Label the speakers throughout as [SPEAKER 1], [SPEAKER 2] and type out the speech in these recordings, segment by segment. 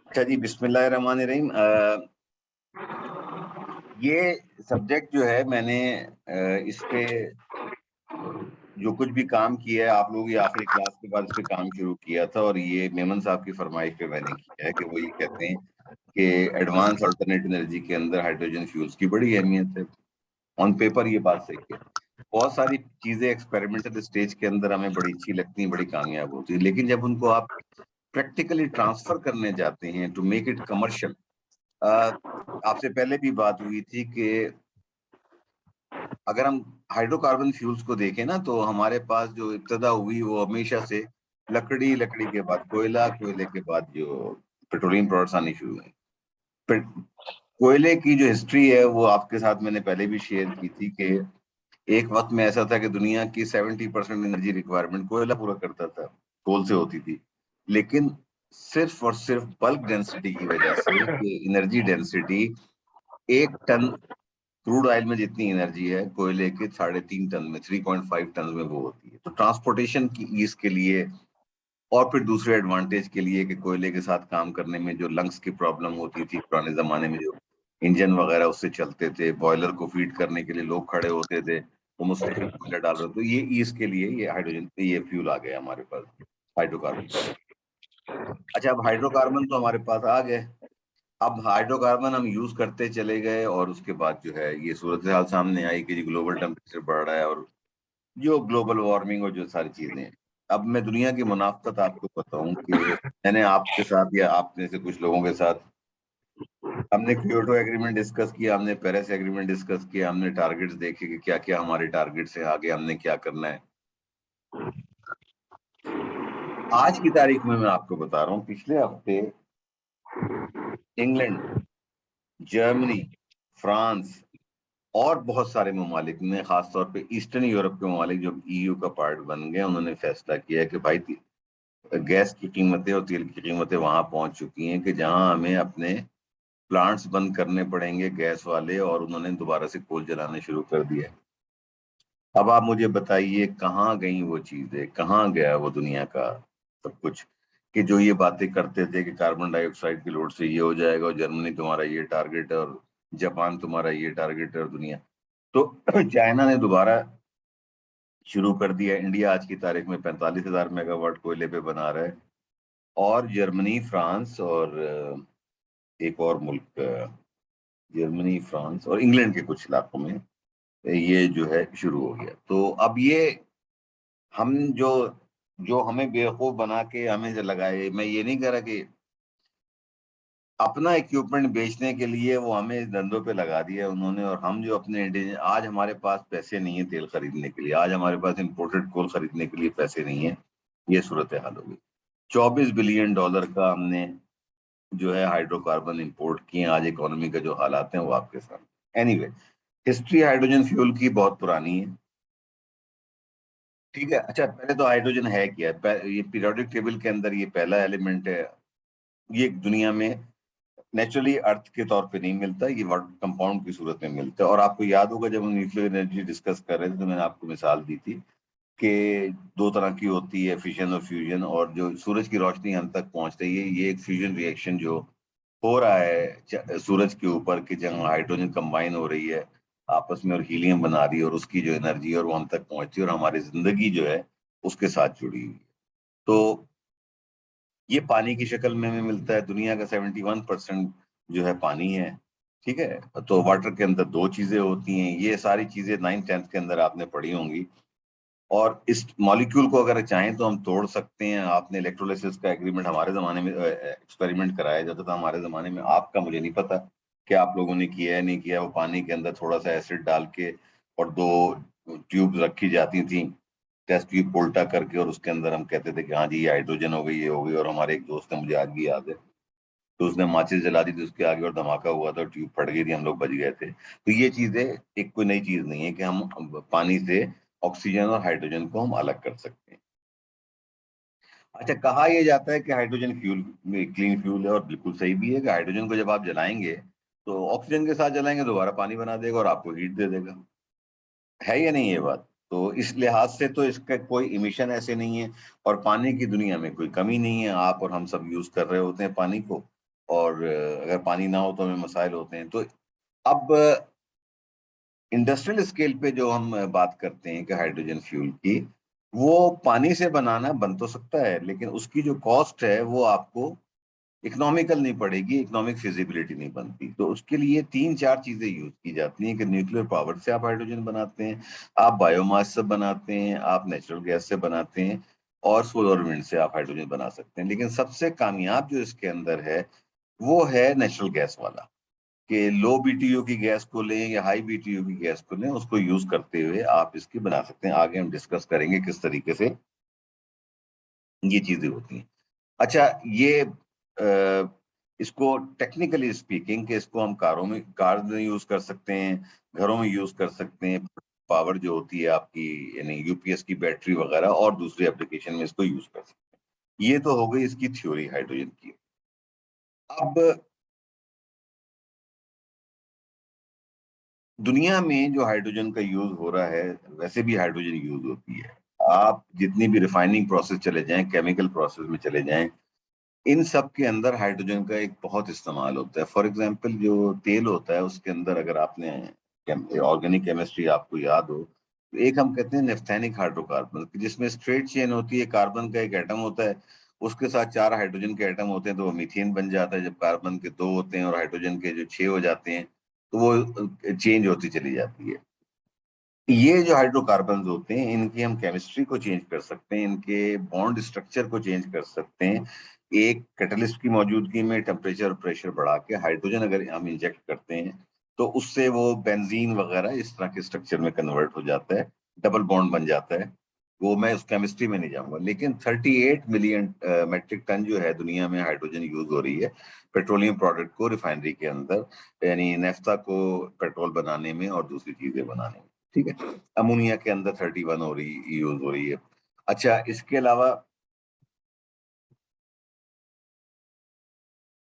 [SPEAKER 1] अच्छा जी, बिस्मिल्लाहिर्रहमानिर्रहीम। ये सब्जेक्ट जो है मैंने इस पे जो कुछ भी काम किया है, आप लोगों की आखिरी क्लास के बाद इस पे काम शुरू किया था, और ये मेमन साहब की फरमाइश पे मैंने किया है कि वो ये कहते हैं कि एडवांस अल्टरनेट एनर्जी के अंदर हाइड्रोजन फ्यूल्स की बड़ी अहमियत है। ऑन पेपर ये बात सही है। बहुत सारी चीजें एक्सपेरिमेंटल स्टेज के अंदर हमें बड़ी अच्छी लगती हैं, बड़ी कामयाब होती है, लेकिन जब उनको आप प्रैक्टिकली ट्रांसफर करने जाते हैं टू मेक इट कमर्शियल, आपसे पहले भी बात हुई थी कि अगर हम हाइड्रोकार्बन फ्यूल्स को देखें ना, तो हमारे पास जो इब्तदा हुई वो हमेशा से लकड़ी, लकड़ी के बाद कोयला, कोयले के बाद जो पेट्रोलियम प्रोडक्ट्स आनी शुरू हुई। कोयले की जो हिस्ट्री है वो आपके साथ मैंने पहले भी शेयर की थी कि एक वक्त में ऐसा था कि दुनिया की 70% एनर्जी रिक्वायरमेंट कोयला पूरा करता था, कोल से होती थी। लेकिन सिर्फ और सिर्फ बल्क डेंसिटी की वजह से, energy density 1 ton crude oil में जितनी एनर्जी है कोयले के 3.5 टन में, 3.5 टन में वो होती है। तो ट्रांसपोर्टेशन की ईज के लिए और फिर दूसरे एडवांटेज के लिए कि कोयले के साथ काम करने में जो लंग्स की प्रॉब्लम होती थी पुराने जमाने में, जो इंजन वगैरह उससे चलते थे, बॉयलर को फीड करने के लिए लोग खड़े होते थे, वो मुस्तकिल कोयला डाल रहे, तो ये ईज के लिए ये हाइड्रोजन, ये फ्यूल आ गया हमारे पास, हाइड्रोकार्बन। अच्छा, अब हाइड्रोकार्बन तो हमारे पास आ गए। अब हाइड्रोकार्बन हम यूज करते चले गए, और उसके बाद जो है ये सूरत हाल सामने आई कि ग्लोबल टेम्परेचर बढ़ रहा है, और जो ग्लोबल वार्मिंग और जो सारी चीजें हैं। अब मैं दुनिया की मुनाफत आपको बताऊं कि मैंने आपके साथ या आपने से कुछ लोगों के साथ हमने क्योटो एग्रीमेंट डिस्कस किया, हमने पेरिस एग्रीमेंट डिस्कस किया, हमने टारगेट्स देखे कि क्या क्या हमारे टारगेट्स हैं, आगे हमने क्या करना है। आज की तारीख में मैं आपको बता रहा हूँ, पिछले हफ्ते इंग्लैंड, जर्मनी, फ्रांस और बहुत सारे ममालिक ने, खासतौर पे ईस्टर्न यूरोप के ममालिक जो ईयू का पार्ट बन गए, उन्होंने फैसला किया है कि भाई गैस की कीमतें और तेल की कीमतें वहां पहुंच चुकी हैं कि जहां हमें अपने प्लांट्स बंद करने पड़ेंगे गैस वाले, और उन्होंने दोबारा से कोल जलाने शुरू कर दिया। अब आप मुझे बताइए कहाँ गई वो चीजें, कहाँ गया वो दुनिया का सब कुछ, कि जो ये बातें करते थे कि कार्बन डाइऑक्साइड की लोड से ये हो जाएगा, और जर्मनी तुम्हारा ये टारगेट है, और जापान तुम्हारा ये टारगेट है, और दुनिया तो चाइना ने दोबारा शुरू कर दिया। इंडिया आज की तारीख में 45,000 मेगावाट कोयले पे बना रहा है, और जर्मनी, फ्रांस और एक और मुल्क, जर्मनी, फ्रांस और इंग्लैंड के कुछ इलाकों में ये जो है शुरू हो गया। तो अब ये हम जो जो हमें बेवकूफ बना के हमें जो लगाए, मैं ये नहीं कह रहा कि अपना इक्विपमेंट बेचने के लिए वो हमें इस धंधों पे लगा दिया उन्होंने, और हम जो अपने इंडियन, आज हमारे पास पैसे नहीं है तेल खरीदने के लिए, आज हमारे पास इंपोर्टेड कोल खरीदने के लिए पैसे नहीं है। ये सूरत हाल हो गई। $24 बिलियन का हमने जो है हाइड्रोकार्बन इंपोर्ट किए। आज इकोनॉमी का जो हालात हैं वो आपके सामने। एनीवे, हिस्ट्री हाइड्रोजन फ्यूल की बहुत पुरानी है। ठीक है, अच्छा पहले तो हाइड्रोजन है क्या? ये पीरियोडिक टेबल के अंदर ये पहला एलिमेंट है। ये दुनिया में नेचुरली अर्थ के तौर पे नहीं मिलता, ये वाटर कंपाउंड की सूरत में मिलता है। और आपको याद होगा जब हम न्यूक्लियर एनर्जी डिस्कस कर रहे थे, तो मैंने आपको मिसाल दी थी कि दो तरह की होती है, फिशन और फ्यूजन। और जो सूरज की रोशनी हम तक पहुंच रही है, ये एक फ्यूजन रिएक्शन जो हो रहा है सूरज के ऊपर, कि जहाँ हाइड्रोजन कंबाइन हो रही है आपस में और हीलियम बना रही है, और उसकी जो एनर्जी है और वो हम तक पहुंचती है, और हमारी जिंदगी जो है उसके साथ जुड़ी हुई है। तो ये पानी की शक्ल में हमें मिलता है। दुनिया का 71% जो है पानी है। ठीक है, तो वाटर के अंदर दो चीजें होती हैं, ये सारी चीजें 9th 10th के अंदर आपने पढ़ी होंगी। और इस मॉलिक्यूल को अगर चाहें तो हम तोड़ सकते हैं। आपने इलेक्ट्रोलिसिस का एग्रीमेंट हमारे जमाने में, एक्सपेरिमेंट कराया जाता था हमारे जमाने में, आपका मुझे नहीं पता कि आप लोगों ने किया है नहीं किया। वो पानी के अंदर थोड़ा सा एसिड डाल के और दो ट्यूब रखी जाती थी, टेस्ट ट्यूब उल्टा करके, और उसके अंदर हम कहते थे कि हाँ जी ये हाइड्रोजन हो गई, ये हो गई। और हमारे एक दोस्त ने, मुझे आज भी याद है, तो उसने माचिस जला दी थी उसके आगे, और धमाका हुआ था, ट्यूब फट गई थी, हम लोग बच गए थे। तो ये चीजें एक कोई नई चीज नहीं है कि हम पानी से ऑक्सीजन और हाइड्रोजन को हम अलग कर सकते हैं। अच्छा, कहा यह जाता है कि हाइड्रोजन फ्यूल क्लीन फ्यूल है, और बिल्कुल सही भी है कि हाइड्रोजन को जब आप जलाएंगे तो ऑक्सीजन के साथ जलाएंगे, दोबारा पानी बना देगा और आपको हीट दे देगा। है या नहीं ये बात? तो इस लिहाज से तो इसका कोई इमिशन ऐसे नहीं है, और पानी की दुनिया में कोई कमी नहीं है। आप और हम सब यूज कर रहे होते हैं पानी को। और अगर पानी ना हो तो हमें मसाइल होते हैं। तो अब इंडस्ट्रियल स्केल पे जो हम बात करते हैं कि हाइड्रोजन फ्यूल की, वो पानी से बनाना बन तो सकता है, लेकिन उसकी जो कॉस्ट है वो आपको इकोनॉमिकल नहीं पड़ेगी, इकोनॉमिक फिजिबिलिटी नहीं बनती। तो उसके लिए 3-4 चीजें यूज की जाती हैं कि न्यूक्लियर पावर से आप हाइड्रोजन बनाते हैं, आप बायोमास से बनाते हैं, आप नेचुरल गैस से बनाते हैं, और सोलर विंड से आप हाइड्रोजन बना सकते हैं। लेकिन सबसे कामयाब जो इसके अंदर है वो है नेचुरल गैस वाला, कि लो बीटीयू की गैस को लें या हाई बीटीयू की गैस को लें, उसको यूज करते हुए आप इसकी बना सकते हैं। आगे हम डिस्कस करेंगे किस तरीके से ये चीजें होती हैं। अच्छा, ये इसको टेक्निकली स्पीकिंग कि इसको हम कार में यूज कर सकते हैं, घरों में यूज कर सकते हैं, पावर जो होती है आपकी यानी यूपीएस की बैटरी वगैरह, और दूसरी एप्लीकेशन में इसको यूज कर सकते हैं। ये तो हो गई इसकी थ्योरी हाइड्रोजन की। अब दुनिया में जो हाइड्रोजन का यूज हो रहा है, वैसे भी हाइड्रोजन यूज होती है। आप जितनी भी रिफाइनिंग प्रोसेस चले जाएं, केमिकल प्रोसेस में चले जाएं, इन सब के अंदर हाइड्रोजन का एक बहुत इस्तेमाल होता है। फॉर एग्जांपल जो तेल होता है उसके अंदर अगर आपने ऑर्गेनिक केमिस्ट्री आपको याद हो, तो एक हम कहते हैं नेफ्थेनिक हाइड्रोकार्बन, जिसमें स्ट्रेट चेन होती है, कार्बन का एक एटम होता है, उसके साथ 4 हाइड्रोजन के एटम होते हैं, तो वो मीथेन बन जाता है। जब कार्बन के 2 होते हैं और हाइड्रोजन के जो 6 हो जाते हैं, तो वो चेंज होती चली जाती है। ये जो हाइड्रोकार्बन होते हैं, इनकी हम केमिस्ट्री को चेंज कर सकते हैं, इनके बॉन्ड स्ट्रक्चर को चेंज कर सकते हैं। एक कैटलिस्ट की मौजूदगी में टेम्परेचर और प्रेशर बढ़ा के हाइड्रोजन अगर हम इंजेक्ट करते हैं, तो उससे वो बेंजीन वगैरह इस तरह के स्ट्रक्चर में कन्वर्ट हो जाता है, डबल बॉन्ड बन जाता है। वो मैं उस केमिस्ट्री में नहीं जाऊंगा, लेकिन 38 मिलियन मेट्रिक टन जो है दुनिया में हाइड्रोजन यूज हो रही है पेट्रोलियम प्रोडक्ट को रिफाइनरी के अंदर, यानी नेफ्ता को पेट्रोल बनाने में और दूसरी चीजें बनाने में। ठीक है, अमोनिया के अंदर 31 हो रही यूज हो रही है। अच्छा, इसके अलावा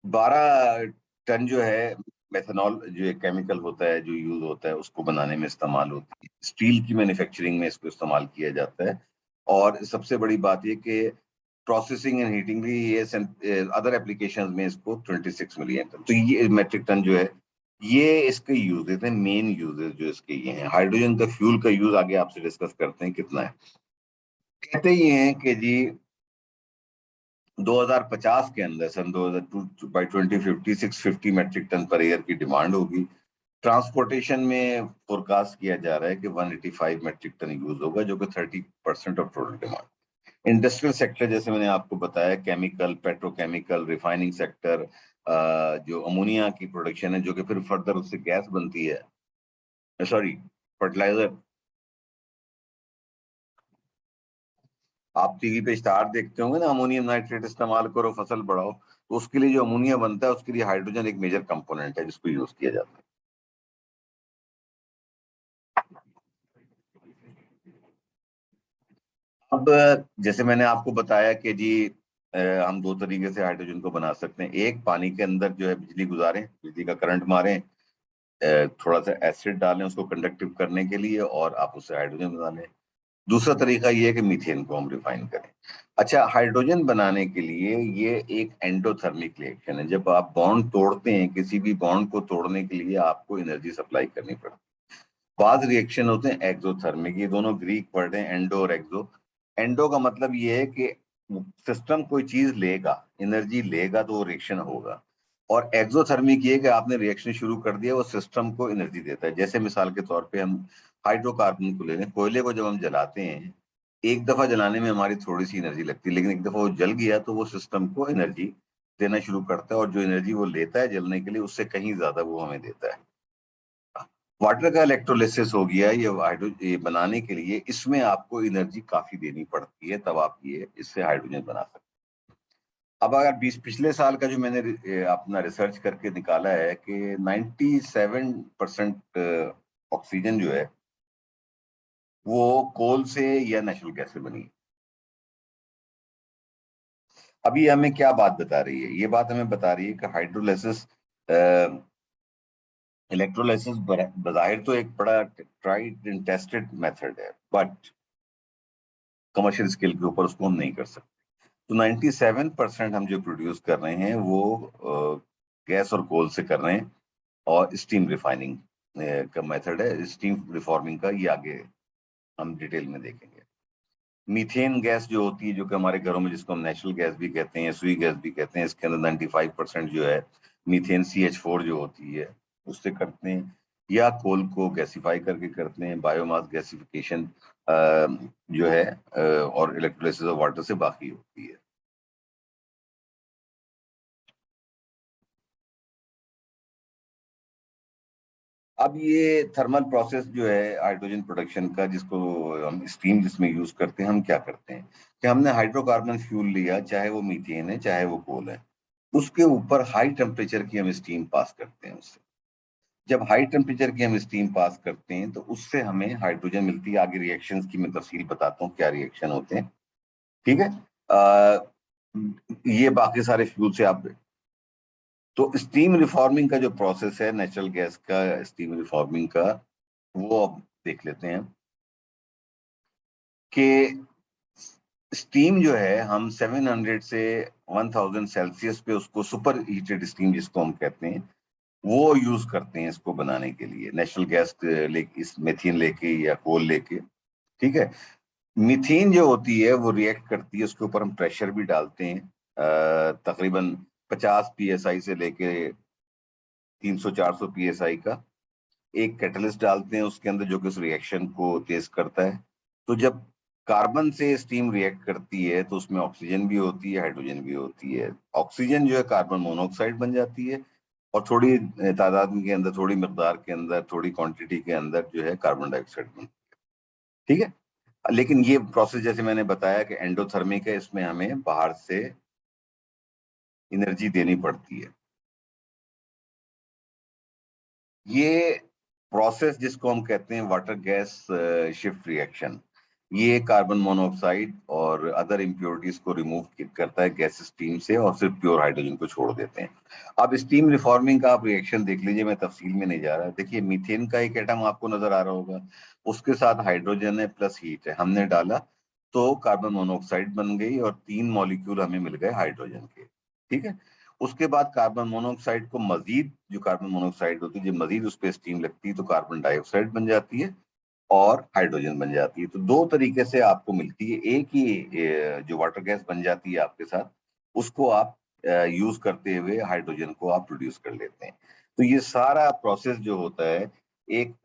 [SPEAKER 1] 12 टन जो है मेथनॉल, जो एक केमिकल होता है जो यूज होता है, उसको बनाने में इस्तेमाल होती है। स्टील की मैन्युफैक्चरिंग में इसको इस्तेमाल किया जाता है। और सबसे बड़ी बात ये कि प्रोसेसिंग एंड हीटिंग भी ये अदर एप्लीकेशंस में इसको 26 मिलियन टन, तो ये मेट्रिक टन जो है, ये इसके यूजेस हैं, मेन यूजेस जो इसके ये हैं। हाइड्रोजन का फ्यूल का यूज आगे आपसे डिस्कस करते हैं कितना है। कहते ये हैं कि जी 2050 के अंदर, सन 2002 by 2050 650 metric ton per year की डिमांड होगी। ट्रांसपोर्टेशन में फोरकास्ट किया जा रहा है कि 185 मेट्रिक टन यूज होगा, जो कि 30% of total demand. Industrial sector जैसे मैंने आपको बताया, केमिकल, पेट्रोकेमिकल, रिफाइनिंग सेक्टर, जो अमोनिया की प्रोडक्शन है, जो कि फिर फर्दर उससे गैस बनती है, सॉरी फर्टिलाइजर। आप टीवी पे स्टार देखते होंगे ना, अमोनियम नाइट्रेट इस्तेमाल करो फसल बढ़ाओ, तो उसके लिए जो अमोनिया बनता है उसके लिए हाइड्रोजन एक मेजर कंपोनेंट है जिसको यूज किया जाता है। अब जैसे मैंने आपको बताया कि जी हम 2 तरीके से हाइड्रोजन को बना सकते हैं। एक, पानी के अंदर जो है बिजली गुजारें, बिजली का करंट मारें, थोड़ा सा एसिड डालें उसको कंडक्टिव करने के लिए, और आप उससे हाइड्रोजन बना लें। दूसरा तरीका ये है कि मीथेन को हम रिफाइन करें। अच्छा, हाइड्रोजन बनाने के लिए ये एक एंडोथर्मिक रिएक्शन है। जब आप बॉन्ड तोड़ते हैं, किसी भी बॉन्ड को तोड़ने के लिए आपको एनर्जी सप्लाई करनी पड़ती है। बाद रिएक्शन होते हैं एक्सोथर्मिक, ये दोनों ग्रीक वर्ड हैं, एंडो और एक्सो। एंडो का मतलब ये है कि सिस्टम कोई चीज लेगा, एनर्जी लेगा, तो वो रिएक्शन होगा। और एक्सोथर्मिक ये है कि आपने रिएक्शन शुरू कर दिया, वो सिस्टम को एनर्जी देता है। जैसे मिसाल के तौर पे हम हाइड्रोकार्बन को ले लें, कोयले को जब हम जलाते हैं, एक दफा जलाने में हमारी थोड़ी सी एनर्जी लगती है, लेकिन एक दफा वो जल गया तो वो सिस्टम को एनर्जी देना शुरू करता है, और जो एनर्जी वो लेता है जलने के लिए, उससे कहीं ज्यादा वो हमें देता है। वाटर का इलेक्ट्रोलिसिस हो गया, ये बनाने के लिए इसमें आपको एनर्जी काफी देनी पड़ती है, तब आप ये इससे हाइड्रोजन बना सकते हैं। अब अगर 20 पिछले साल का जो मैंने अपना रिसर्च करके निकाला है कि 97% ऑक्सीजन जो है वो कोल से या नेचुरल गैस से बनी है। अभी हमें क्या बात बता रही है? ये बात हमें बता रही है कि हाइड्रोलिसिस, इलेक्ट्रोलाइसिस बजाहिर तो एक बड़ा ट्राइड एंड टेस्टेड मेथड है, बट कमर्शियल स्केल के ऊपर उसको हम नहीं कर सकते। तो 97% हम जो प्रोड्यूस कर रहे हैं वो गैस और कोल से कर रहे हैं, और स्टीम रिफाइनिंग का मेथड है, स्टीम रिफॉर्मिंग का, ये आगे हम डिटेल में देखेंगे। मीथेन गैस जो होती है, जो कि हमारे घरों में, जिसको हम नेचुरल गैस भी कहते हैं, सुई गैस भी कहते हैं, इसके अंदर 95% जो है मीथेन CH4 जो होती है उससे करते हैं, या कोल को गैसिफाई करके करते हैं, बायोमास गैसिफिकेशन जो है और इलेक्ट्रोलिसिस ऑफ वाटर से बाकी होती है। अब ये थर्मल प्रोसेस जो है हाइड्रोजन प्रोडक्शन का, जिसको हम स्टीम जिसमें यूज करते हैं, हम क्या करते हैं कि हमने हाइड्रोकार्बन फ्यूल लिया, चाहे वो मीथेन है चाहे वो कोल है, उसके ऊपर हाई टेम्परेचर की हम स्टीम पास करते हैं उससे। जब हाई टेम्परेचर की हम स्टीम पास करते हैं तो उससे हमें हाइड्रोजन मिलती है। आगे रिएक्शंस की मैं तफसील बताता हूँ, क्या रिएक्शन होते हैं, ठीक है। ये बाकी सारे फ्यूल से आप, तो स्टीम रिफॉर्मिंग का जो प्रोसेस है नेचुरल गैस का, स्टीम रिफॉर्मिंग का, वो अब देख लेते हैं कि स्टीम जो है हम 700 से 1000 सेल्सियस पे उसको सुपर हीटेड स्टीम जिसको हम कहते हैं, वो यूज करते हैं इसको बनाने के लिए, नेचुरल गैस लेके, इस मेथेन लेके या कोल लेके, ठीक है। मीथेन जो होती है वो रिएक्ट करती है, उसके ऊपर हम प्रेशर भी डालते हैं, तकरीबन 50 PSI से लेके 300-400 PSI का एक कैटलिस्ट डालते हैं उसके अंदर, जो कि उस रिएक्शन को तेज करता है। तो जब कार्बन से स्टीम रिएक्ट करती है तो उसमें ऑक्सीजन भी होती है, हाइड्रोजन भी होती है। ऑक्सीजन जो है कार्बन मोनोऑक्साइड बन जाती है, और थोड़ी तादाद के अंदर, थोड़ी मकदार के अंदर, थोड़ी क्वांटिटी के अंदर जो है कार्बन डाइऑक्साइड बनती है, ठीक है। लेकिन ये प्रोसेस जैसे मैंने बताया कि एंडोथर्मिक है, इसमें हमें बाहर से एनर्जी देनी पड़ती है। ये प्रोसेस जिसको हम कहते हैं वाटर गैस शिफ्ट रिएक्शन, ये कार्बन मोनोऑक्साइड और अदर इम्प्योरिटीज को रिमूव करता है गैस स्टीम से, और सिर्फ प्योर हाइड्रोजन को छोड़ देते हैं। अब स्टीम रिफॉर्मिंग का आप रिएक्शन देख लीजिए, मैं तफसील में नहीं जा रहा। देखिए मीथेन का एक एटम आपको नजर आ रहा होगा, उसके साथ हाइड्रोजन है प्लस हीट है, हमने डाला तो कार्बन मोनोऑक्साइड बन गई, और 3 मॉलिक्यूल हमें मिल गए हाइड्रोजन के, ठीक है। उसके बाद कार्बन मोनोऑक्साइड को मजीद, जो कार्बन मोनोऑक्साइड होती है, जो मजीद उस पर स्टीम लगती है तो कार्बन डाइऑक्साइड बन जाती है और हाइड्रोजन बन जाती है। तो दो तरीके से आपको मिलती है। एक ही जो वाटर गैस बन जाती है आपके साथ, उसको आप यूज करते हुए हाइड्रोजन को आप प्रोड्यूस कर लेते हैं। तो ये सारा प्रोसेस जो होता है एक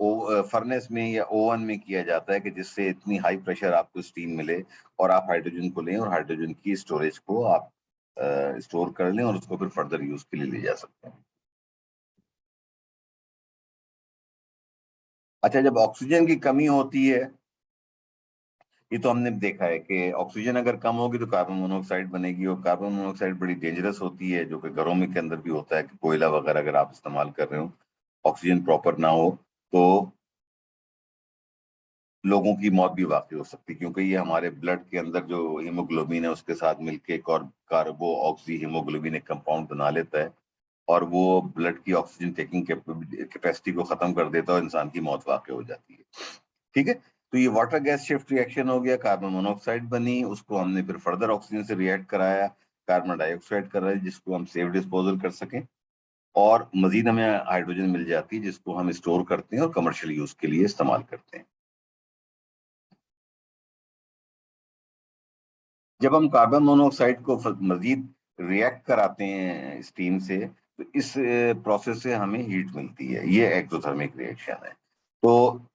[SPEAKER 1] फर्नेस में या ओवन में किया जाता है, कि जिससे इतनी हाई प्रेशर आपको स्टीम मिले और आप हाइड्रोजन को लें और हाइड्रोजन की स्टोरेज को आप स्टोर कर लें और उसको फिर फर्दर यूज के लिए ले जा सकते हैं। अच्छा, जब ऑक्सीजन की कमी होती है, ये तो हमने देखा है कि ऑक्सीजन अगर कम होगी तो कार्बन मोनोऑक्साइड बनेगी, और कार्बन मोनोऑक्साइड बड़ी डेंजरस होती है, जो कि घरों में के अंदर भी होता है कि कोयला वगैरह अगर आप इस्तेमाल कर रहे हो, ऑक्सीजन प्रॉपर ना हो, तो लोगों की मौत भी वाकई हो सकती है, क्योंकि ये हमारे ब्लड के अंदर जो हीमोग्लोबिन है उसके साथ मिलके एक और कार्बो ऑक्सी हीमोग्लोबिन एक कंपाउंड बना लेता है, और वो ब्लड की ऑक्सीजन टेकिंग कैपेसिटी को खत्म कर देता है और इंसान की मौत वाकई हो जाती है, ठीक है। तो ये वाटर गैस शिफ्ट रिएक्शन हो गया, कार्बन मोनोऑक्साइड बनी, उसको हमने फिर फर्दर ऑक्सीजन से रिएक्ट कराया, कार्बन डाइऑक्साइड कर रहा है, जिसको हम सेफ डिस्पोजल कर सकें, और मजीद हमें हाइड्रोजन मिल जाती है, जिसको हम स्टोर करते हैं और कमर्शियल यूज के लिए इस्तेमाल करते हैं। जब हम कार्बन मोनोऑक्साइड को मजीद रिएक्ट कराते हैं स्टीम से, तो इस प्रोसेस से हमें हीट मिलती है, ये एक्सोथर्मिक रिएक्शन है। तो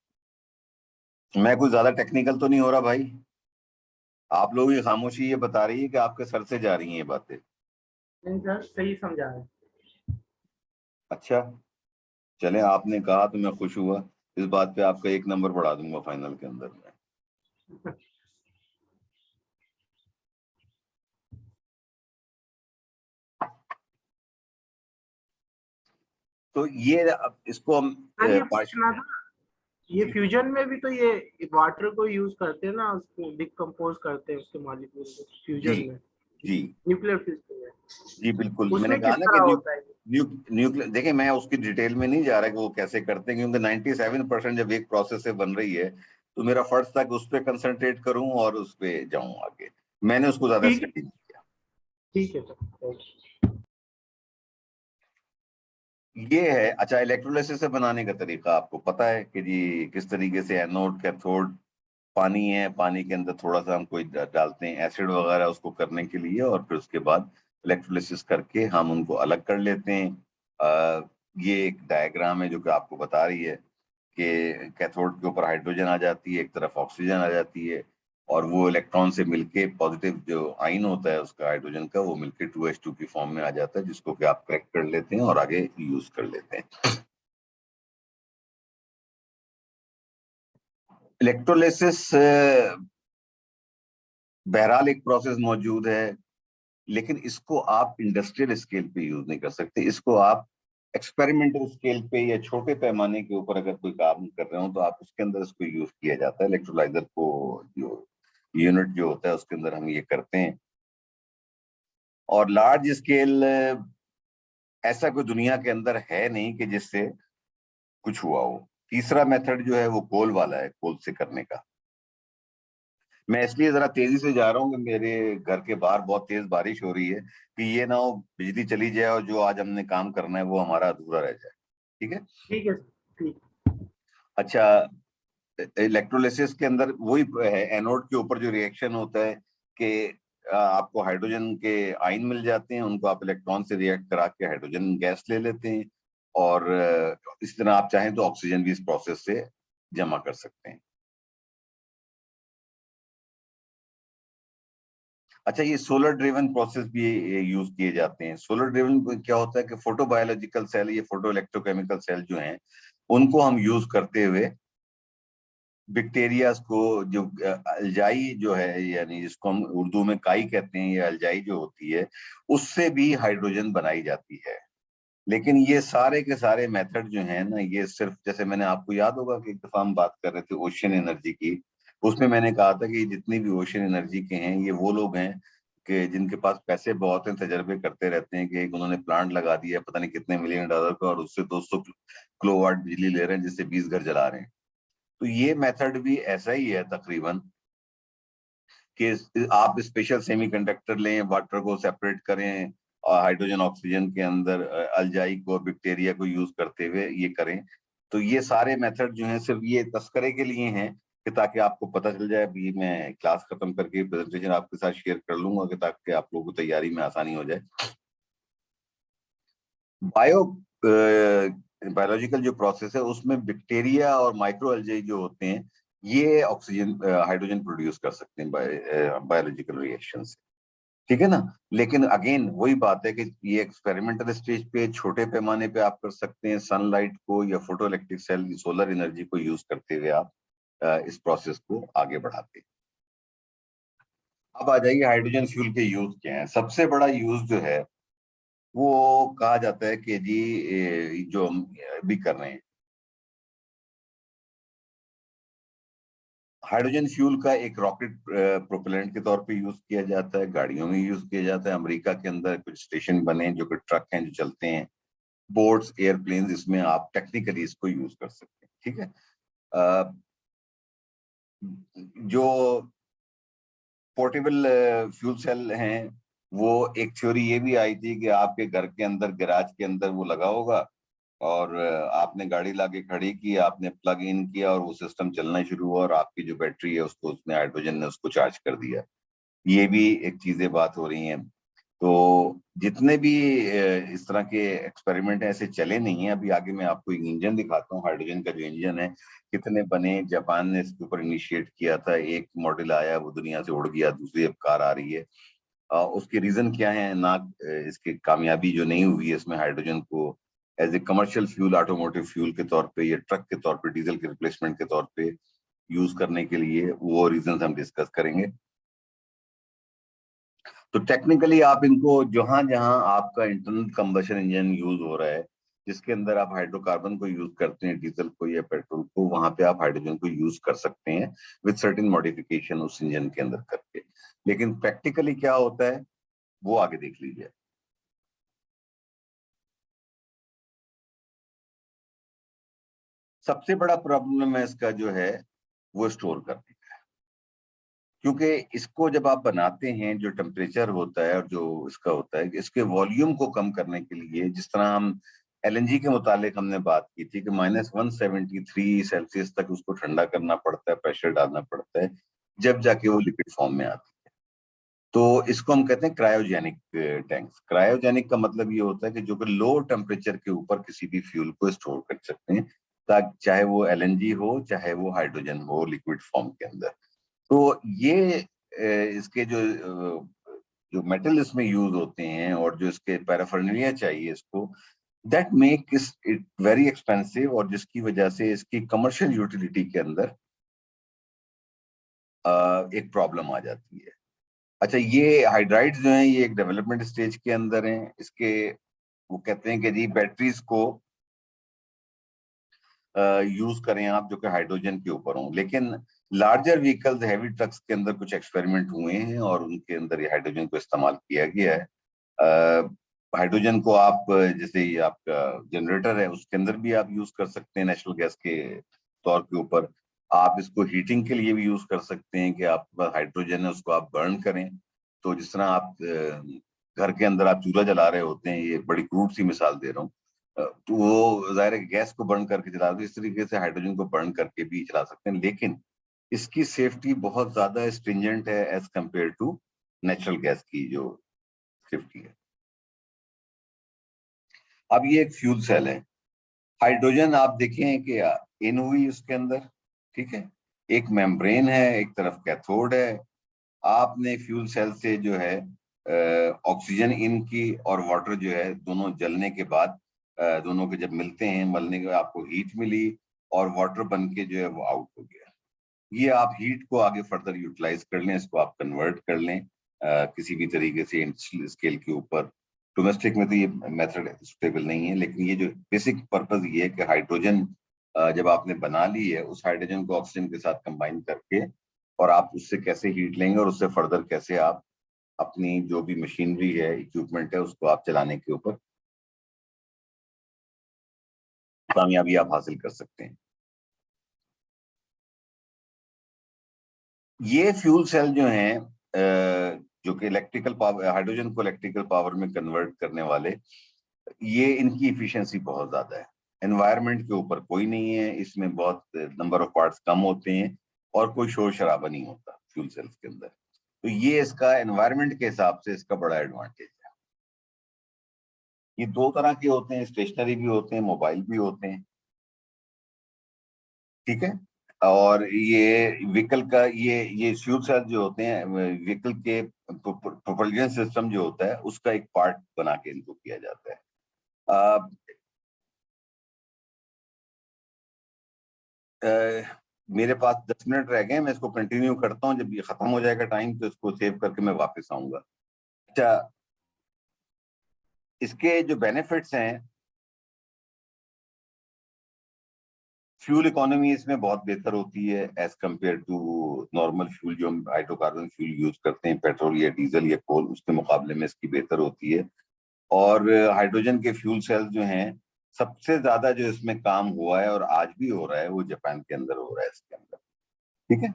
[SPEAKER 1] मैं कुछ ज्यादा टेक्निकल तो नहीं हो रहा भाई? आप लोगों की खामोशी ये बता रही है कि आपके सर से जा रही हैं ये बातें।
[SPEAKER 2] नहीं सर, सही समझा है।
[SPEAKER 1] अच्छा, चले, आपने कहा तो मैं खुश हुआ। इस बात पे आपका 1 नंबर बढ़ा दूंगा फाइनल के अंदर में। तो ये अब इसको हम
[SPEAKER 2] सर ये पूछना था, ये फ्यूजन में भी तो ये वाटर को यूज करते हैं ना, उसको डिकम्पोज करते हैं उसके मॉलिक्यूल को
[SPEAKER 1] जी
[SPEAKER 2] फ्यूजन में,
[SPEAKER 1] जी
[SPEAKER 2] न्यूक्लियर फ्यूजन में,
[SPEAKER 1] जी बिल्कुल, मैंने
[SPEAKER 2] उसमें
[SPEAKER 1] कहा
[SPEAKER 2] किस
[SPEAKER 1] ना कि
[SPEAKER 2] तरह होता है?
[SPEAKER 1] न्यूक्लियर, देखिए मैं उसकी डिटेल में नहीं जा रहा कि वो कैसे करते हैं, क्योंकि 97% जब एक प्रोसेस से बन रही है तो मेरा फर्ज था कि उस पर कंसंट्रेट करूं और उस पर जाऊं आगे। मैंने उसको ज्यादा
[SPEAKER 2] ठीक है,
[SPEAKER 1] स्टडी नहीं किया।
[SPEAKER 2] ठीक है सर,
[SPEAKER 1] ये है। अच्छा, इलेक्ट्रोलाइसिस से बनाने का तरीका आपको पता है कि जी किस तरीके से एनोड कैथोड, पानी है, पानी के अंदर थोड़ा सा हम कोई डालते हैं एसिड वगैरह उसको करने के लिए, और फिर उसके बाद इलेक्ट्रोलाइसिस करके हम उनको अलग कर लेते हैं। ये एक डायग्राम है जो कि आपको बता रही है कि कैथोड के ऊपर हाइड्रोजन आ जाती है, एक तरफ ऑक्सीजन आ जाती है, और वो इलेक्ट्रॉन से मिलके पॉजिटिव जो आयन होता है उसका हाइड्रोजन का, वो मिलके 2H2 की फॉर्म में आ जाता है, जिसको कि आप क्रैक कर लेते हैं और आगे यूज कर लेते हैं। इलेक्ट्रोलाइसिस बहरहाल एक प्रोसेस मौजूद है, लेकिन इसको आप इंडस्ट्रियल स्केल पे यूज नहीं कर सकते। इसको आप एक्सपेरिमेंटल स्केल पे या छोटे पैमाने के ऊपर अगर कोई काम कर रहे हो तो आप उसके अंदर इसको यूज किया जाता है। इलेक्ट्रोलाइजर को जो यूनिट जो होता है उसके अंदर हम ये करते हैं। और लार्ज स्केल ऐसा कोई दुनिया के अंदर है नहीं कि जिससे कुछ हुआ हो। तीसरा मेथड जो है वो कोल वाला है, कोल से करने का। मैं इसलिए जरा तेजी से जा रहा हूँ कि मेरे घर के बाहर बहुत तेज बारिश हो रही है, कि ये ना हो बिजली चली जाए और जो आज हमने काम करना है वो हमारा अधूरा रह जाए। ठीक है।
[SPEAKER 2] ठीक है सर, ठीक।
[SPEAKER 1] अच्छा, इलेक्ट्रोलिसिस के अंदर वही है, एनोड के ऊपर जो रिएक्शन होता है कि आपको हाइड्रोजन के आयन मिल जाते हैं, उनको आप इलेक्ट्रॉन से रिएक्ट करा के हाइड्रोजन गैस ले लेते हैं, और इस तरह आप चाहें तो ऑक्सीजन भी इस प्रोसेस से जमा कर सकते हैं। अच्छा, ये सोलर ड्रिवन प्रोसेस भी यूज किए जाते हैं। सोलर ड्रिवन क्या होता है कि फोटोबायोलॉजिकल सेल, ये फोटो इलेक्ट्रोकेमिकल सेल जो हैं, उनको हम यूज करते हुए बैक्टीरिया को, जो अल्जाई जो है, यानी जिसको हम उर्दू में काई कहते हैं, ये अल्जाई जो होती है, उससे भी हाइड्रोजन बनाई जाती है। लेकिन ये सारे के सारे मेथड जो हैं ना, ये सिर्फ, जैसे मैंने आपको याद होगा कि एक दफा हम बात कर रहे थे ओशियन एनर्जी की, उसमें मैंने कहा था कि जितनी भी ओशियन एनर्जी के हैं, ये वो लोग हैं कि जिनके पास पैसे बहुत हैं, तजर्बे करते रहते हैं कि एक उन्होंने प्लांट लगा दिया पता नहीं कितने मिलियन डॉलर का, और उससे 200 किलोवाट बिजली ले रहे हैं, जिससे 20 घर जला रहे हैं। तो ये मेथड भी ऐसा ही है तकरीबन, कि आप स्पेशल सेमीकंडक्टर लें, वाटर को सेपरेट करें, और हाइड्रोजन ऑक्सीजन के अंदर अल्जाई को, बैक्टीरिया को यूज करते हुए ये करें। तो ये सारे मेथड जो हैं सिर्फ ये तस्करे के लिए हैं, कि ताकि आपको पता चल जाए। अभी मैं क्लास खत्म करके प्रेजेंटेशन आपके साथ शेयर कर लूंगा, कि ताकि आप लोगों को तैयारी में आसानी हो जाए। बायो बायोलॉजिकल जो प्रोसेस है उसमें बैक्टीरिया और माइक्रो अल्जाई जो होते हैं, ये ऑक्सीजन हाइड्रोजन प्रोड्यूस कर सकते हैं बायोलॉजिकल रिएक्शन से। ठीक है ना। लेकिन अगेन वही बात है कि ये एक्सपेरिमेंटल स्टेज पे, छोटे पैमाने पे आप कर सकते हैं, सनलाइट को या photo electric cell, solar energy को यूज करते हुए आप इस प्रोसेस को आगे बढ़ाते हैं। अब आ जाइए हाइड्रोजन फ्यूल के यूज क्या है। सबसे बड़ा यूज जो है वो कहा जाता है कि जी जो हम भी कर रहे हैं, हाइड्रोजन फ्यूल का एक रॉकेट प्रोपेलेंट के तौर पे यूज किया जाता है, गाड़ियों में यूज किया जाता है। अमेरिका के अंदर कुछ स्टेशन बने जो कि ट्रक हैं जो चलते हैं, बोट्स, एयरप्लेन, इसमें आप टेक्निकली इसको यूज कर सकते हैं। ठीक है। अ, जो पोर्टेबल फ्यूल सेल हैं, वो एक थ्योरी ये भी आई थी कि आपके घर के अंदर, गैराज के अंदर वो लगा होगा, और आपने गाड़ी लाके खड़ी की, आपने प्लग इन किया और वो सिस्टम चलना शुरू हुआ, और आपकी जो बैटरी है उसको, उसने हाइड्रोजन ने उसको चार्ज कर दिया। ये भी एक चीजें बात हो रही हैं। तो जितने भी इस तरह के एक्सपेरिमेंट ऐसे चले नहीं हैं। अभी आगे मैं आपको एक इंजन दिखाता हूँ, हाइड्रोजन का जो इंजन है, कितने बने। जापान ने इसके ऊपर इनिशिएट किया था, एक मॉडल आया, वो दुनिया से उड़ गया, दूसरी अब कार आ रही है। उसके रीजन क्या है ना, इसकी कामयाबी जो नहीं हुई है इसमें हाइड्रोजन को as a commercial fuel, automotive fuel के तौर पे या ट्रक के तौर पे, डीजल के रिप्लेसमेंट के तौर पे यूज करने के लिए, वो रीजन हम डिस्कस करेंगे। तो टेक्निकली आप इनको, जहां जहां आपका इंटरनल कंबशन इंजन यूज हो रहा है, जिसके अंदर आप हाइड्रोकार्बन को यूज करते हैं, डीजल को या पेट्रोल को, वहां पे आप हाइड्रोजन को यूज कर सकते हैं विद सर्टेन मॉडिफिकेशन उस इंजन के अंदर करके। लेकिन प्रैक्टिकली क्या होता है वो आगे देख लीजिए। सबसे बड़ा प्रॉब्लम है इसका जो है वो स्टोर करने का। क्योंकि इसको जब आप बनाते हैं, जो टेम्परेचर होता है और जो इसका होता है, इसके वॉल्यूम को कम करने के लिए, जिस तरह हम एलएनजी के मुतालिक हमने बात की थी कि -173 सेल्सियस तक उसको ठंडा करना पड़ता है, प्रेशर डालना पड़ता है, जब जाके वो लिक्विड फॉर्म में आती है। तो इसको हम कहते हैं क्रायोजेनिक टैंक्स। क्रायोजेनिक का मतलब ये होता है कि जो कि लो टेम्परेचर के ऊपर किसी भी फ्यूल को स्टोर कर सकते हैं, ताकि चाहे वो एलएनजी हो, चाहे वो हाइड्रोजन हो लिक्विड फॉर्म के अंदर। तो ये इसके जो मेटल इसमें यूज होते हैं और जो इसके पैराफर्नालिया चाहिए इसको, that make it very expensive, और जिसकी वजह से इसकी कमर्शियल यूटिलिटी के अंदर एक प्रॉब्लम आ जाती है। अच्छा, ये हाइड्राइड्स जो हैं ये एक डेवलपमेंट स्टेज के अंदर हैं। इसके वो कहते हैं कि जी बैटरीज को यूज करें आप जो कि हाइड्रोजन के ऊपर हों, लेकिन लार्जर व्हीकल्स, हैवी ट्रक्स के अंदर कुछ एक्सपेरिमेंट हुए हैं और उनके अंदर ये हाइड्रोजन को इस्तेमाल किया गया है। हाइड्रोजन को आप जैसे ये आपका जनरेटर है उसके अंदर भी आप यूज कर सकते हैं नेचुरल गैस के तौर के ऊपर। आप इसको हीटिंग के लिए भी यूज कर सकते हैं कि आपके पास हाइड्रोजन है उसको आप बर्न करें। तो जिस तरह आप घर के अंदर आप चूल्हा जला रहे होते हैं, ये बड़ी क्रूड सी मिसाल दे रहा हूँ, तो वो जाहिर है गैस को बर्न करके चला दो, इस तरीके से हाइड्रोजन को बर्न करके भी चला सकते हैं, लेकिन इसकी सेफ्टी बहुत ज्यादा स्ट्रिंजेंट है as compare to natural gas की जो सेफ्टी है। अब ये एक फ्यूल सेल है। हाइड्रोजन आप देखें कि इन हुई उसके अंदर, ठीक है, एक मेम्ब्रेन है, एक तरफ कैथोड है। आपने फ्यूल सेल से जो है ऑक्सीजन इन की और वाटर जो है दोनों जलने के बाद दोनों के जब मिलते हैं, मलने के बाद आपको हीट मिली और वाटर बन के जो है वो आउट हो गया। ये आप हीट को आगे फर्दर यूटिलाइज कर लें, इसको आप कन्वर्ट कर लें किसी भी तरीके से इंडस्ट्रियल स्केल के ऊपर। डोमेस्टिक में तो ये मेथड स्टेबल नहीं है, लेकिन ये जो बेसिक पर्पज ये है कि हाइड्रोजन जब आपने बना ली है, उस हाइड्रोजन को ऑक्सीजन के साथ कंबाइन करके और आप उससे कैसे हीट लेंगे और उससे फर्दर कैसे आप अपनी जो भी मशीनरी है, इक्विपमेंट है, उसको आप चलाने के ऊपर कामयाबी आप हासिल कर सकते हैं। ये फ्यूल सेल जो हैं जो कि इलेक्ट्रिकल पावर, हाइड्रोजन को इलेक्ट्रिकल पावर में कन्वर्ट करने वाले, ये इनकी इफिशियंसी बहुत ज्यादा है। एनवायरनमेंट के ऊपर कोई नहीं है, इसमें बहुत नंबर ऑफ पार्ट्स कम होते हैं और कोई शोर शराबा नहीं होता फ्यूल सेल्स के अंदर। तो ये इसका एनवायरनमेंट के हिसाब से इसका बड़ा एडवांटेज है। ये दो तरह के होते हैं, स्टेशनरी भी होते हैं, मोबाइल भी होते हैं, ठीक है। और ये व्हीकल का ये फ्यूल सेल जो होते हैं व्हीकल के प्रोपल्शन सिस्टम जो होता है उसका एक पार्ट बना के इनको किया जाता है। अ, मेरे पास 10 मिनट रह गए, मैं इसको कंटिन्यू करता हूँ, जब ये खत्म हो जाएगा टाइम तो इसको सेव करके मैं वापस आऊंगा। अच्छा, इसके जो बेनिफिट्स हैं, फ्यूल इकोनॉमी इसमें बहुत बेहतर होती है as compare to normal fuel जो हम हाइड्रोकार्बन फ्यूल यूज करते हैं, पेट्रोल या डीजल या कोल, उसके मुकाबले में इसकी बेहतर होती है। और हाइड्रोजन के फ्यूल सेल्स जो हैं, सबसे ज्यादा जो इसमें काम हुआ है और आज भी हो रहा है वो जापान के अंदर हो रहा है इसके अंदर, ठीक है।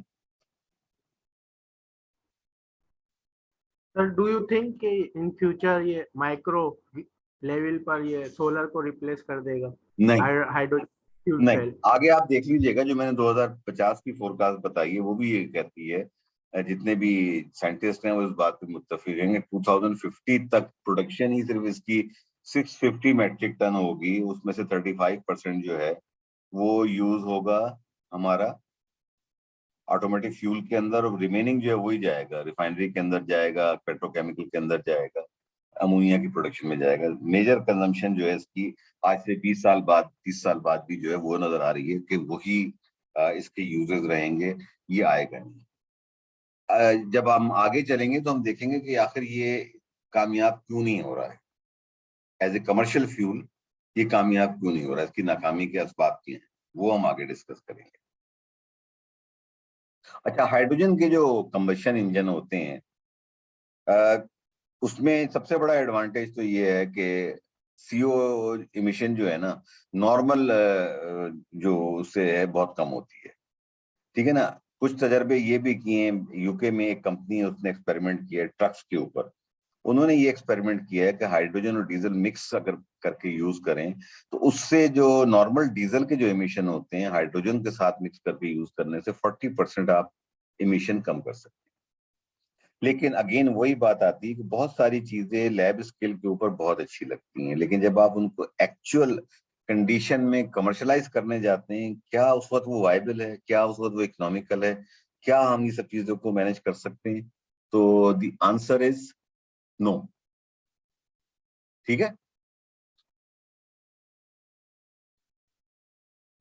[SPEAKER 2] सर डू यू थिंक कि इन फ्यूचर ये माइक्रो लेवल पर ये सोलर को रिप्लेस कर देगा,
[SPEAKER 1] नहीं,
[SPEAKER 2] हाइड्रोजन फ्यूल
[SPEAKER 1] नहीं,
[SPEAKER 2] सेल?
[SPEAKER 1] आगे आप देख लीजिएगा, जो मैंने 2050 की फोरकास्ट बताई है वो भी ये कहती है, जितने भी साइंटिस्ट हैं वो इस बात पे मुत्तफिक हैं कि 2050 तक प्रोडक्शन ही सिर्फ इसकी 650 मेट्रिक टन होगी, उसमें से 35% जो है वो यूज होगा हमारा ऑटोमेटिक फ्यूल के अंदर, और रिमेनिंग जो है वही जाएगा रिफाइनरी के अंदर, जाएगा पेट्रोकेमिकल के अंदर, जाएगा अमोनिया की प्रोडक्शन में जाएगा। मेजर कंजम्पशन जो है इसकी आज से 20 साल बाद, 30 साल बाद भी जो है वो नजर आ रही है कि वही इसके यूजर्स रहेंगे, ये आएगा नहीं। जब हम आगे चलेंगे तो हम देखेंगे कि आखिर ये कामयाब क्यों नहीं हो रहा है एज ए कमर्शियल फ्यूल, ये कामयाब क्यों नहीं हो रहा है, इसकी नाकामी के असबाब क्या हैं, वो हम आगे डिस्कस करेंगे। अच्छा, हाइड्रोजन के जो कंबशन इंजन होते हैं उसमें सबसे बड़ा एडवांटेज तो ये है कि सीओ इमिशन जो है ना, नॉर्मल जो उससे है बहुत कम होती है, ठीक है ना। कुछ तजर्बे ये भी किए हैं, यूके में एक कंपनी है उसने एक्सपेरिमेंट किया है ट्रक्स के ऊपर। उन्होंने ये एक्सपेरिमेंट किया है कि हाइड्रोजन और डीजल मिक्स अगर करके यूज करें तो उससे जो नॉर्मल डीजल के जो इमिशन होते हैं हाइड्रोजन के साथ मिक्स करके यूज करने से 40% आप इमिशन कम कर सकते हैं। लेकिन अगेन वही बात आती है कि बहुत सारी चीजें लैब स्केल के ऊपर बहुत अच्छी लगती हैं, लेकिन जब आप उनको एक्चुअल कंडीशन में कमर्शलाइज करने जाते हैं, क्या उस वक्त वो वायबल है, क्या उस वक्त वो इकोनॉमिकल है, क्या हम ये सब चीजों को मैनेज कर सकते हैं? तो द आंसर इज नो। ठीक है।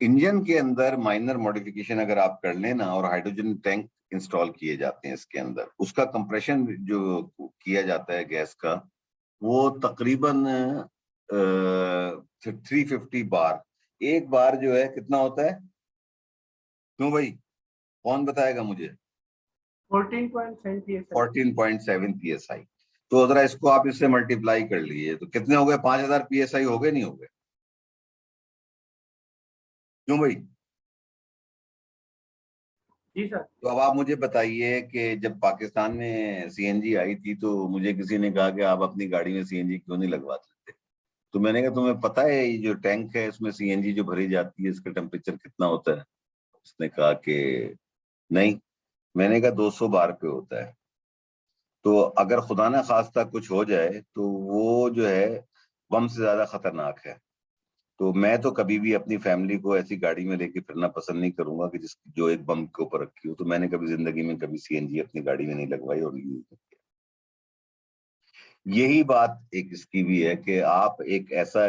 [SPEAKER 1] इंजन के अंदर माइनर मॉडिफिकेशन अगर आप कर लें ना, और हाइड्रोजन टैंक इंस्टॉल किए जाते हैं इसके अंदर, उसका कंप्रेशन जो किया जाता है गैस का, वो तकरीबन 350 बार। एक बार जो है कितना होता है? क्यों भाई, कौन बताएगा मुझे?
[SPEAKER 2] 14.7 psi।
[SPEAKER 1] 14.7 psi। तो जरा इसको आप इससे मल्टीप्लाई कर लीजिए तो कितने हो गए? 5000 psi हो गए, नहीं हो गए? क्यों भाई?
[SPEAKER 2] जी सर।
[SPEAKER 1] तो अब आप मुझे बताइए कि जब पाकिस्तान में सीएनजी आई थी तो मुझे किसी ने कहा कि आप अपनी गाड़ी में सीएनजी क्यों नहीं लगवा सकते? तो मैंने कहा तुम्हें पता है ये जो टैंक है इसमें सीएनजी जो भरी जाती है इसका टेम्परेचर कितना होता है? उसने कहा कि नहीं। मैंने कहा 200 बार पे होता है। तो अगर खुदा ना खास्ता कुछ हो जाए तो वो जो है बम से ज्यादा खतरनाक है। तो मैं तो कभी भी अपनी फैमिली को ऐसी गाड़ी में लेके फिरना पसंद नहीं करूंगा कि जिस जो एक बम के ऊपर रखी हो। तो मैंने कभी जिंदगी में कभी सीएनजी अपनी गाड़ी में नहीं लगवाई और यूज नहीं किया। यही बात एक इसकी भी है कि आप एक ऐसा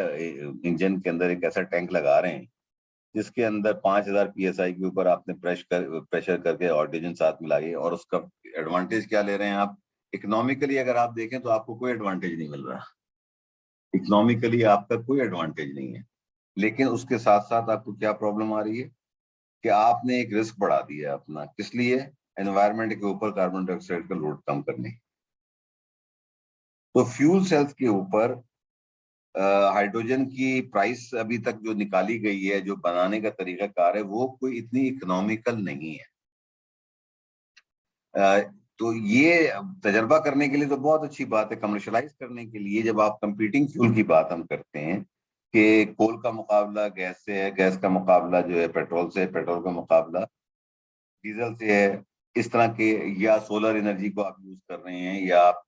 [SPEAKER 1] इंजन के अंदर एक ऐसा टैंक लगा रहे हैं जिसके अंदर 5000 psi के ऊपर आपने प्रेशर करके ऑक्सीजन साथ मिलाई, और उसका एडवांटेज क्या ले रहे हैं आप? इकोनॉमिकली अगर आप देखें तो आपको कोई एडवांटेज नहीं मिल रहा। इकोनॉमिकली आपका कोई एडवांटेज नहीं है। लेकिन उसके साथ साथ आपको क्या प्रॉब्लम आ रही है कि आपने एक रिस्क बढ़ा दिया है अपना। किस लिए? एनवायरनमेंट के ऊपर कार्बन डाइऑक्साइड का लोड कम करने। तो फ्यूल सेल्स के ऊपर हाइड्रोजन की प्राइस अभी तक जो निकाली गई है, जो बनाने का तरीका कार है, वो कोई इतनी इकोनॉमिकल नहीं है। तो ये तजर्बा करने के लिए तो बहुत अच्छी बात है, कमर्शलाइज करने के लिए जब आप कंपीटिंग फ्यूल की बात हम करते हैं कि कोल का मुकाबला गैस से है, गैस का मुकाबला जो है पेट्रोल से है, पेट्रोल का मुकाबला डीजल से है, इस तरह के, या सोलर एनर्जी को आप यूज कर रहे हैं या आप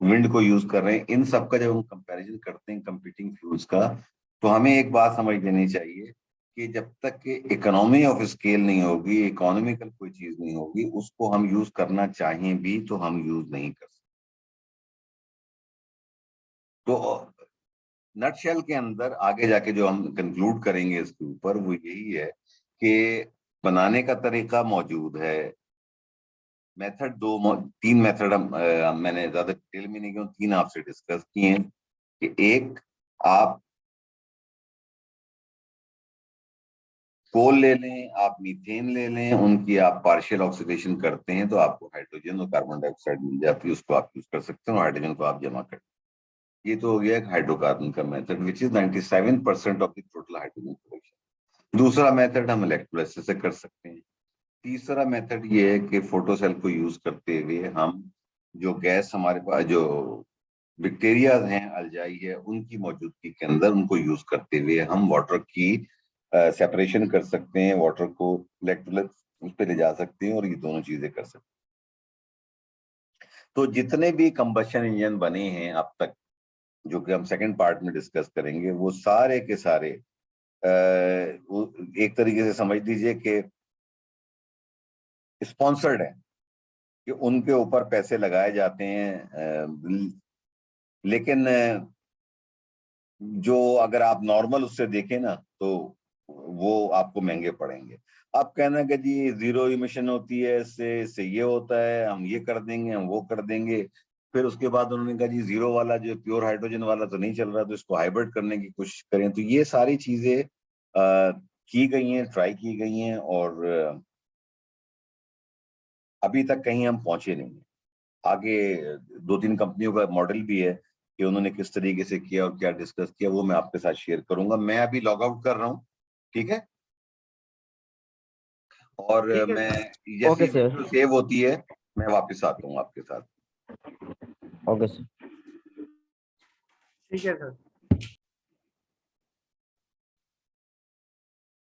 [SPEAKER 1] विंड को यूज कर रहे हैं, इन सब का जब हम कंपैरिजन करते हैं कंपीटिंग फ्यूल्स का, तो हमें एक बात समझ लेनी चाहिए कि जब तक कि इकोनॉमी ऑफ स्केल नहीं होगी, इकोनॉमिकल कोई चीज नहीं होगी, उसको हम यूज करना चाहें भी तो हम यूज नहीं कर सकते। तो नटशेल के अंदर आगे जाके जो हम कंक्लूड करेंगे इसके ऊपर वो यही है कि बनाने का तरीका मौजूद है। मेथड तीन मेथड मैंने ज्यादा डिटेल में नहीं किया, तीन आपसे डिस्कस किए हैं कि एक, आप कोल ले लें, आप मीथेन ले लें, उनकी आप पार्शियल ऑक्सीडेशन करते हैं तो आपको हाइड्रोजन और कार्बन डाइऑक्साइड मिल जाती है, उसको आप यूज कर सकते हैं और हाइड्रोजन को आप जमा करते हैं। ये तो हो गया एक हाइड्रोकार्बन का method which is 97% of the total hydrogen production. दूसरा मेथड हम इलेक्ट्रोलाइसिस से कर सकते हैं। तीसरा मेथड ये है कि फोटो सेल को यूज करते हुए हम जो गैस हमारे पास जो बैक्टीरिया हैं, अल्जाई है, उनकी मौजूदगी के अंदर उनको यूज करते हुए हम वाटर की सेपरेशन कर सकते हैं, वाटर को इलेक्ट्रोलाइट उस पर ले जा सकते हैं और ये दोनों चीजें कर सकते हैं। तो जितने भी कंबशन इंजन बने हैं अब तक, जो कि हम सेकंड पार्ट में डिस्कस करेंगे, वो सारे के सारे एक तरीके से समझ लीजिए कि स्पॉन्सर्ड है, कि उनके ऊपर पैसे लगाए जाते हैं। लेकिन जो अगर आप नॉर्मल उससे देखें ना तो वो आपको महंगे पड़ेंगे। आप कहना कि जी जीरो इमिशन होती है, इससे ये होता है, हम ये कर देंगे, हम वो कर देंगे। फिर उसके बाद उन्होंने कहा जी जीरो वाला जो प्योर हाइड्रोजन वाला तो नहीं चल रहा, तो इसको हाइब्रिड करने की कोशिश करें। तो ये सारी चीजें की गई हैं, ट्राई की गई हैं, और अभी तक कहीं हम पहुंचे नहीं हैं। आगे दो तीन कंपनियों का मॉडल भी है कि उन्होंने किस तरीके से किया और क्या डिस्कस किया, वो मैं आपके साथ शेयर करूंगा। मैं अभी लॉग आउट कर रहा हूँ, ठीक है? और
[SPEAKER 2] ठीक है
[SPEAKER 1] मैं
[SPEAKER 3] ओके
[SPEAKER 1] जैसी
[SPEAKER 3] सर।
[SPEAKER 1] सेव होती है मैं वापस आता हूँ आपके साथ।
[SPEAKER 3] Okay sir.
[SPEAKER 2] ठीक है सर।